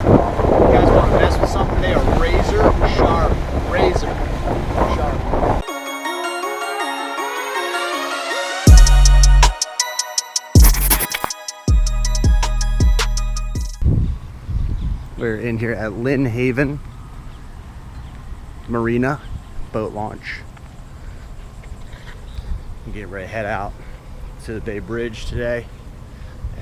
You guys want to mess with something, they are razor sharp. Razor sharp. We're in here at Lynnhaven Marina boat launch. Get ready to head out to the Bay Bridge today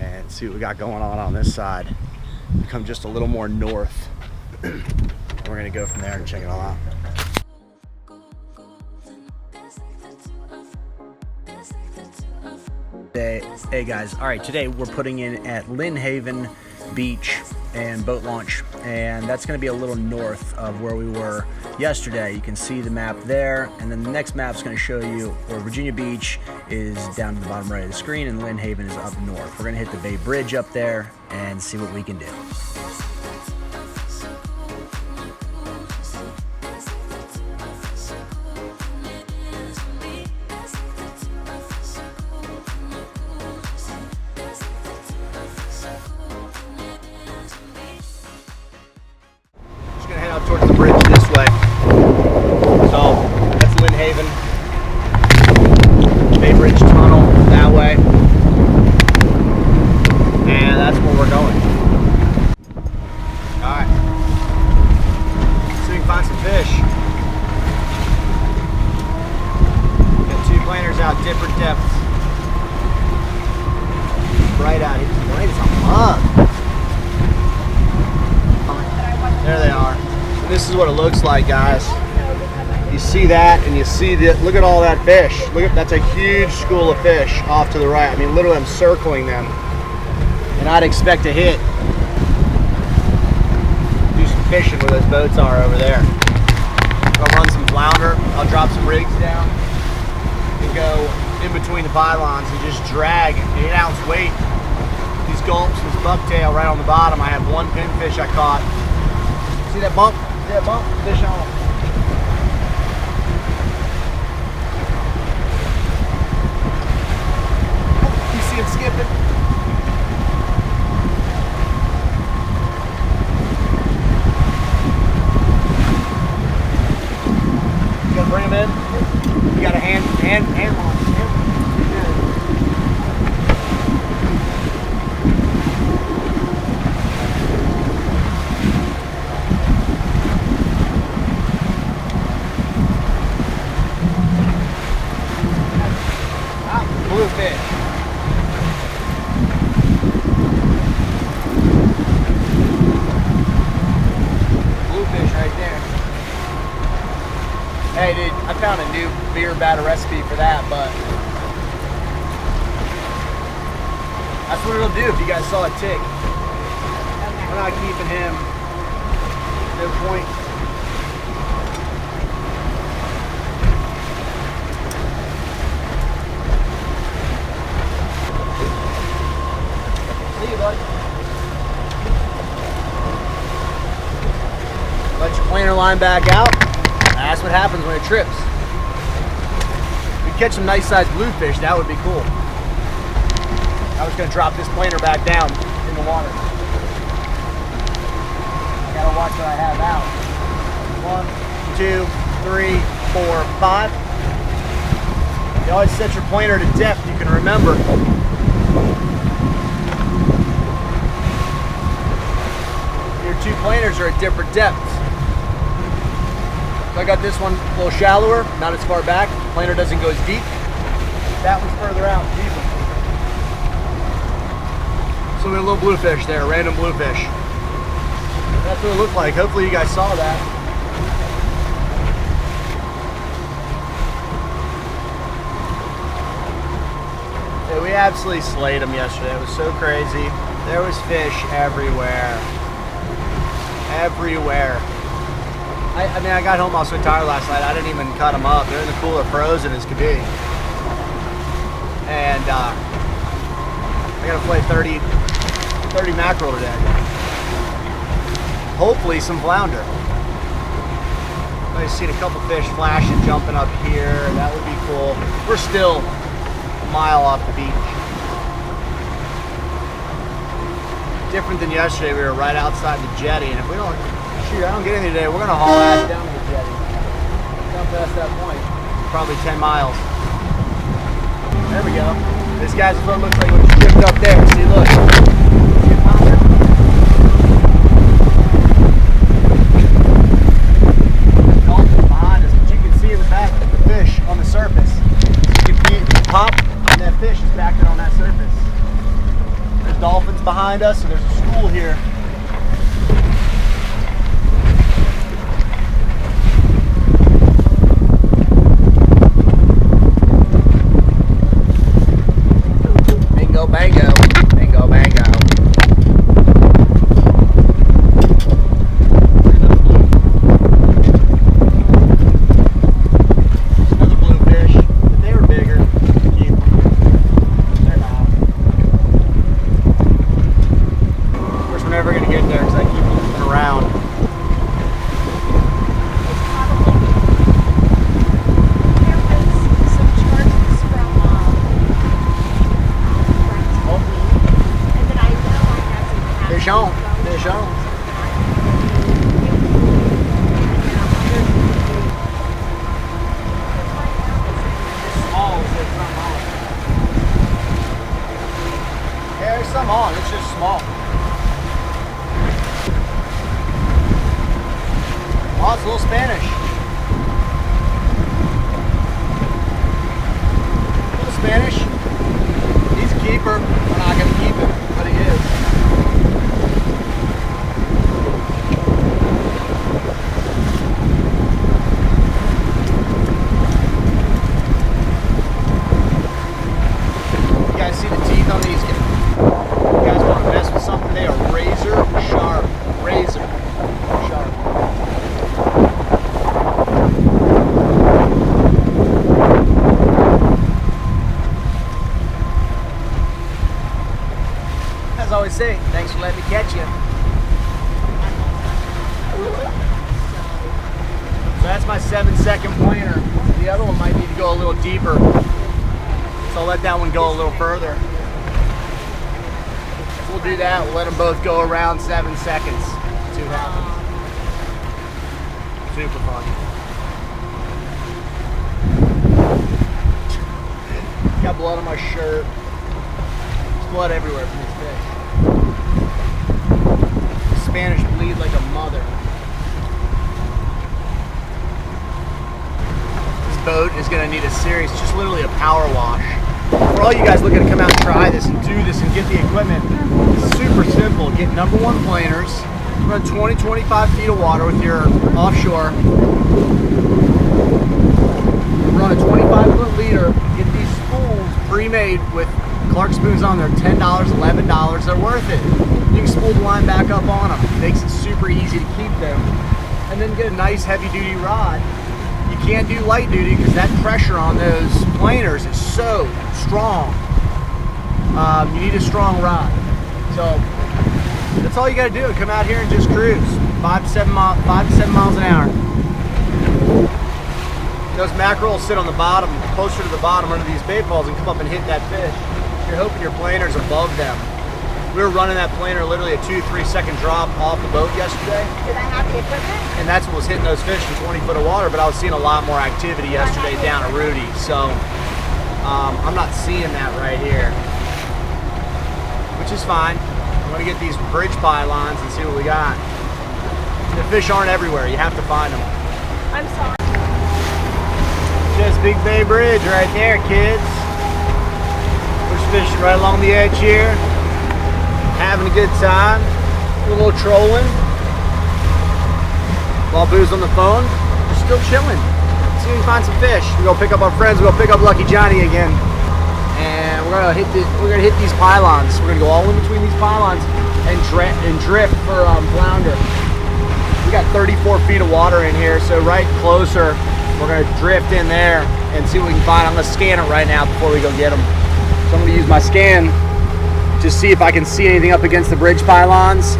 and see what we got going on this side. Come just a little more north. We're gonna go from there and check it all out. Hey guys, all right, today we're putting in at Lynnhaven Beach and boat launch, and that's going to be a little north of where we were yesterday. You can see the map there, and then the next map is going to show you where Virginia Beach is down to the bottom right of the screen and Lynnhaven is up north. We're going to hit the Bay Bridge up there and see what we can do. Towards the bridge this way. So that's Lynnhaven. Bay Bridge Tunnel that way. And that's where we're going. Alright. See if we can find some fish. Got two planers out, different depths. Right out here. Right as a mug. There they are. This is what it looks like, guys. You see that, and you see that. Look at all that fish. Look at that's a huge school of fish off to the right. I mean, literally, I'm circling them, and I'd expect to hit. Do some fishing where those boats are over there. I'll run some flounder. I'll drop some rigs down and go in between the pylons and just drag an 8-ounce weight. These gulps, this bucktail right on the bottom. I had one pinfish I caught. See that bump? Yeah, bump, fish on them. You see him skipping? You gotta bring him in. You got a hand launch. Bluefish. Bluefish right there. Hey dude, I found a new beer batter recipe for that, but that's what it'll do if you guys saw a tick. We're not keeping him. No point. Let your planer line back out. That's what happens when it trips. If we catch some nice sized bluefish, that would be cool. I was going to drop this planer back down in the water. I gotta watch what I have out. 1, 2, 3, 4, 5. You always set your planer to depth you can remember. Your two planers are at different depths. So I got this one a little shallower, not as far back. The planer doesn't go as deep. That one's further out, deeper. So we got a little bluefish there, random bluefish. That's what it looked like. Hopefully you guys saw that. Yeah, we absolutely slayed them yesterday. It was so crazy. There was fish everywhere. Everywhere. I mean, I got home, I was so tired last night, I didn't even cut them up. They're in the cooler, frozen as could be. And I gotta play 30 mackerel today. Hopefully some flounder. I've seen a couple fish flashing, jumping up here. That would be cool. We're still a mile off the beach. different than yesterday. We were right outside the jetty, and if we don't, shoot, I don't get anything today, we're gonna haul ass down to the jetty. Down past that point, probably 10 miles. There we go. This guy's foot looks like it was stripped up there. See, look. See it popping? Dolphins behind us, but you can see in the back the fish on the surface. So you can pop, and that fish is back there on that surface. There's dolphins behind us, and there's a school here. Bingo, bango. Bingo, bango. Another bluefish, but they were bigger. Keep them. They're not. Of course, we're never going to get there because I keep moving around. Fish on, fish on. Small, yeah, there's some on, it's just small. Oh, it's a little Spanish. A little Spanish. He's a keeper. We're not going to keep him, but he is. You guys see the teeth on these? You guys want to mess with something? They are razor sharp. Razor sharp. As I always say, thanks for letting me catch you. So that's my 7-second pointer. The other one might need to go a little deeper. So I'll let that one go a little further. We'll do that. We'll let them both go around 7 seconds. See what happens. Super fun. Got blood on my shirt. There's blood everywhere from these fish. Spanish bleed like a mother. This boat is going to need a serious, just literally a power wash. For all you guys looking to come out and try this and do this and get the equipment, it's super simple. Get number one planers, run 20-25 feet of water with your offshore, run a 25-foot leader, get these spools pre-made with Clark spoons on there, $10, $11, they're worth it. You can spool the line back up on them. It makes it super easy to keep them. And then get a nice heavy-duty rod. You can't do light duty because that pressure on those planers is so strong. You need a strong rod. So that's all you got to do. Come out here and just cruise 5 to 7 miles an hour. Those mackerel sit on the bottom, closer to the bottom under these bait balls, and come up and hit that fish. You're hoping your planer's above them. We were running that planer literally a 2-3 second drop off the boat yesterday. Did I have the equipment? And that's what was hitting those fish in 20 foot of water, but I was seeing a lot more activity yesterday down at Rudy. So I'm not seeing that right here, which is fine. I'm gonna get these bridge pylons and see what we got. The fish aren't everywhere, you have to find them. I'm sorry. Just Big Bay Bridge right there, kids. We're just fishing right along the edge here. Having a good time, a little trolling. While Boo's on the phone, we're still chilling. See if we can find some fish. We're gonna pick up our friends. We're gonna pick up Lucky Johnny again, and we're gonna hit these pylons. We're gonna go all in between these pylons and drift for flounder. We got 34 feet of water in here, so right closer. We're gonna drift in there and see what we can find. I'm gonna scan it right now before we go get them. So I'm gonna use my scan. Just see if I can see anything up against the bridge pylons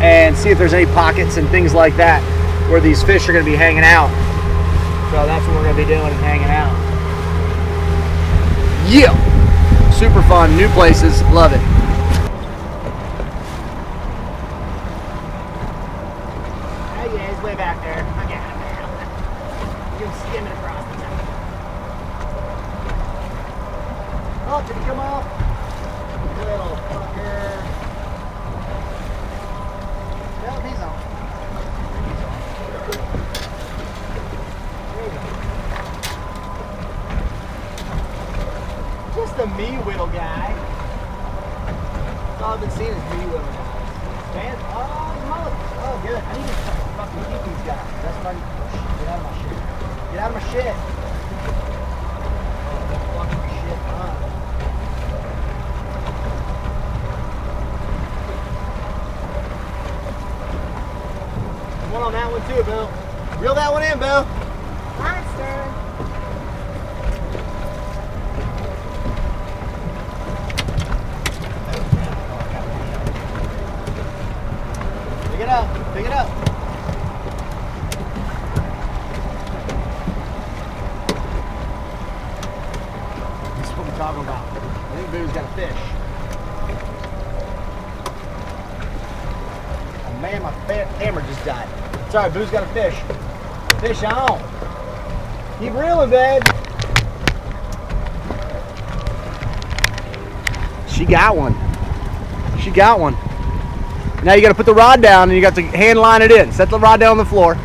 and see if there's any pockets and things like that where these fish are going to be hanging out. So that's what we're going to be doing, is hanging out. Yeah! Super fun, new places, love it. yeah, he's way back there. I got him now. You're skimming across the top. Oh, did he come off? Little fucker. Nope, he's on. There you go. Just a me whittle guy. That's all I've been seeing is me whittle guys. Man, oh, good. I need to fucking keep these guys. That's what I need. Get out of my shit. Get out of my shit. Don't fucking shit up. One on that one too, Bill. Reel that one in, Bill. Monster. Pick it up. Pick it up. This is what we're talking about. I think Boo's got a fish. Oh man, my camera just died. Sorry, Boo's got a fish. Fish on. Keep reeling, babe. She got one. She got one. Now you got to put the rod down and you got to hand line it in. Set the rod down on the floor.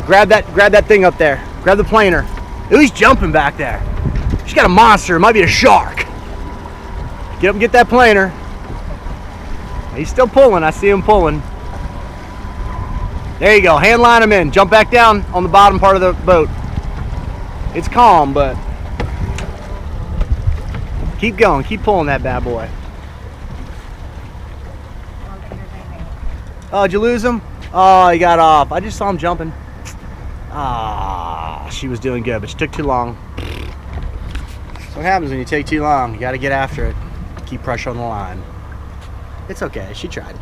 Grab that thing up there. Grab the planer. Ooh, he's jumping back there. She's got a monster. It might be a shark. Get up and get that planer. He's still pulling. I see him pulling. There you go. Hand line him in. Jump back down on the bottom part of the boat. It's calm, but keep going. Keep pulling that bad boy. Oh, did you lose him? Oh, he got off. I just saw him jumping. Ah, she was doing good, but she took too long. That's what happens when you take too long. You got to get after it. Keep pressure on the line. It's okay. She tried.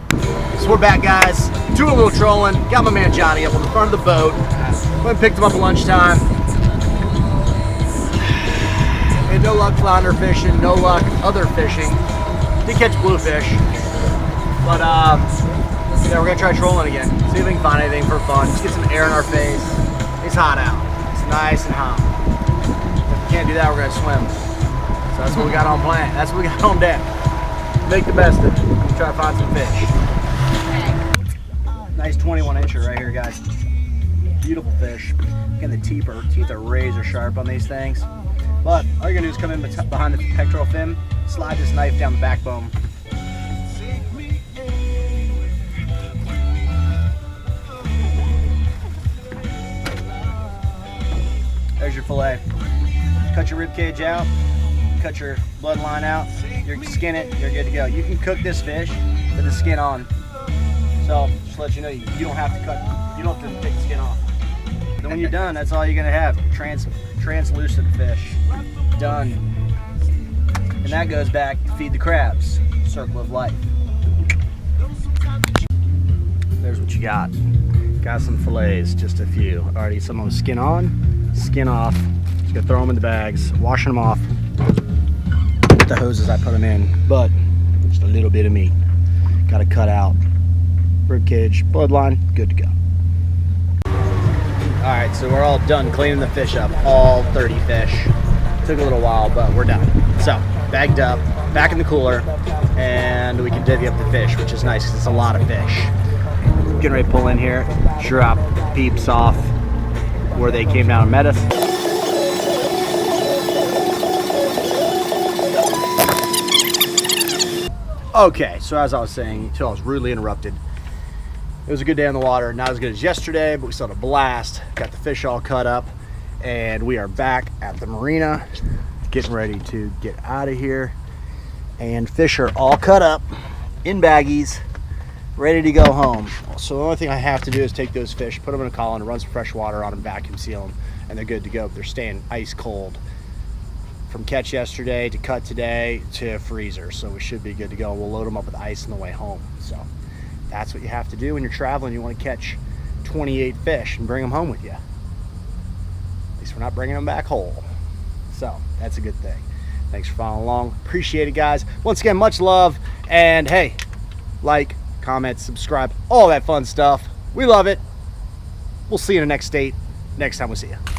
So we're back, guys. Doing a little trolling. Got my man Johnny up on the front of the boat. Went and picked him up at lunchtime. Had no luck flounder fishing. No luck other fishing. Did catch bluefish. But, yeah, we're gonna try trolling again. See if we can find anything for fun. Just get some air in our face. It's hot out. It's nice and hot. If we can't do that, we're gonna swim. So that's what we got on plan. That's what we got on deck. Make the best of it. Try to find some fish. Nice 21-incher right here, guys. Beautiful fish. Again, the teeth are razor sharp on these things. But all you're gonna do is come in behind the pectoral fin, slide this knife down the backbone. There's your fillet. Cut your rib cage out, cut your bloodline out, you skin it, you're good to go. You can cook this fish with the skin on. So just to let you know, you don't have to cut, you don't have to take the skin off. Then when you're done, that's all you're gonna have. Translucent fish. Done. And that goes back to feed the crabs. Circle of life. There's what you got. Got some fillets, just a few. Already some of them skin on, skin off. Just gonna throw them in the bags, washing them off with the hoses I put them in. But just a little bit of meat. Got to cut out. Rib cage, bloodline, good to go. All right, so we're all done cleaning the fish up. All 30 fish. Took a little while, but we're done. So bagged up, back in the cooler, and we can divvy up the fish, which is nice because it's a lot of fish. Getting ready to pull in here, drop peeps off where they came down and met us. Okay, so as I was saying, until I was rudely interrupted, it was a good day on the water. Not as good as yesterday, but we still had a blast. Got the fish all cut up, and we are back at the marina, getting ready to get out of here. And fish are all cut up in baggies, ready to go home. So the only thing I have to do is take those fish, put them in a collar, and run some fresh water on them, vacuum seal them, and they're good to go. They're staying ice cold from catch yesterday to cut today to freezer. So we should be good to go. We'll load them up with ice on the way home. So that's what you have to do when you're traveling. You want to catch 28 fish and bring them home with you. At least we're not bringing them back whole. So that's a good thing. Thanks for following along. Appreciate it, guys. Once again, much love. And hey, like, comment, subscribe, all that fun stuff. We love it. We'll see you in the next state next time we see you.